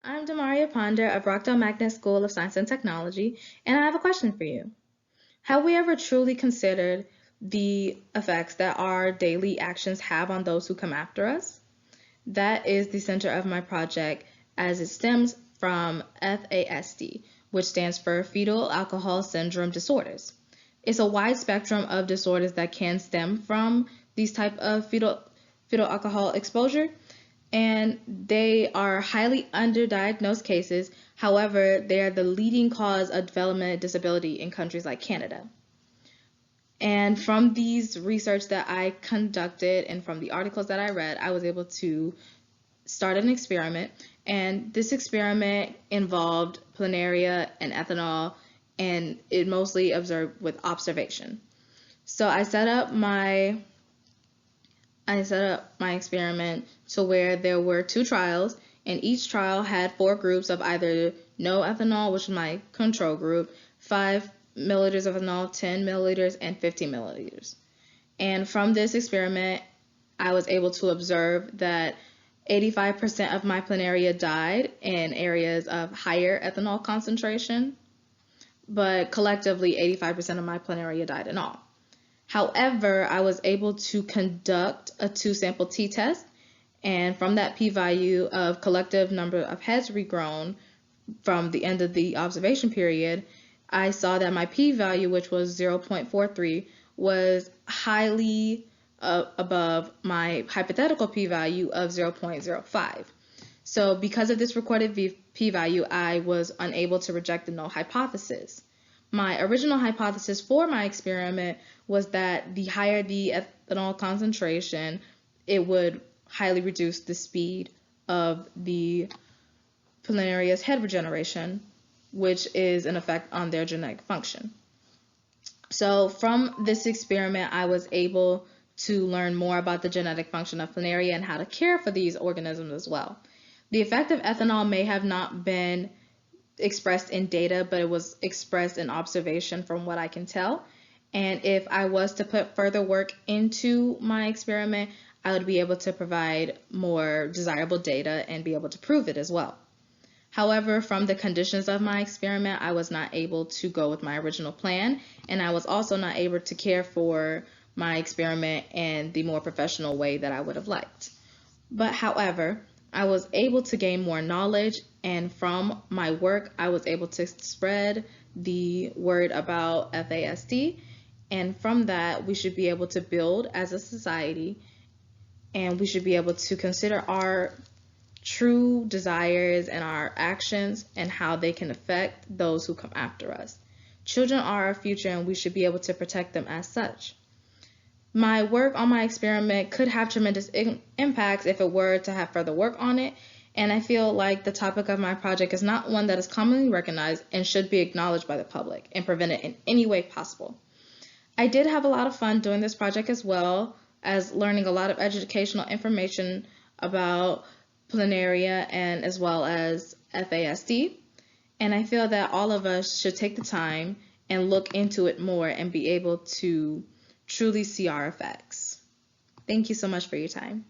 I'm Demaria Ponder of Rockdale Magnet School of Science and Technology, and I have a question for you. Have we ever truly considered the effects that our daily actions have on those who come after us? That is the center of my project as it stems from FASD, which stands for Fetal Alcohol Syndrome Disorders. It's a wide spectrum of disorders that can stem from these type of fetal alcohol exposure, and they are highly underdiagnosed cases. However, they are the leading cause of developmental disability in countries like Canada. And from these research that I conducted and from the articles that I read, I was able to start an experiment. And this experiment involved planaria and ethanol, and it mostly observed with observation. So I set up my experiment to where there were two trials, and each trial had four groups of either no ethanol, which was my control group, 5 milliliters of ethanol, 10 milliliters, and 15 milliliters. And from this experiment, I was able to observe that 85% of my planaria died in areas of higher ethanol concentration, but collectively 85% of my planaria died in all. However, I was able to conduct a 2-sample t-test, and from that p-value of collective number of heads regrown from the end of the observation period, I saw that my p-value, which was 0.43, was highly above my hypothetical p-value of 0.05. So because of this recorded p-value, I was unable to reject the null hypothesis. My original hypothesis for my experiment was that the higher the ethanol concentration, it would highly reduce the speed of the planaria's head regeneration, which is an effect on their genetic function. So from this experiment, I was able to learn more about the genetic function of planaria and how to care for these organisms as well. The effect of ethanol may have not been expressed in data, but it was expressed in observation from what I can tell. And if I was to put further work into my experiment, I would be able to provide more desirable data and be able to prove it as well. However, from the conditions of my experiment, I was not able to go with my original plan, and I was also not able to care for my experiment in the more professional way that I would have liked. But however, I was able to gain more knowledge, and from my work, I was able to spread the word about FASD, and from that, we should be able to build as a society, and we should be able to consider our true desires and our actions and how they can affect those who come after us. Children are our future, and we should be able to protect them as such. My work on my experiment could have tremendous impacts if it were to have further work on it, and I feel like the topic of my project is not one that is commonly recognized and should be acknowledged by the public and prevented in any way possible. I did have a lot of fun doing this project as well as learning a lot of educational information about planaria and as well as FASD, and I feel that all of us should take the time and look into it more and be able to truly see our effects. Thank you so much for your time.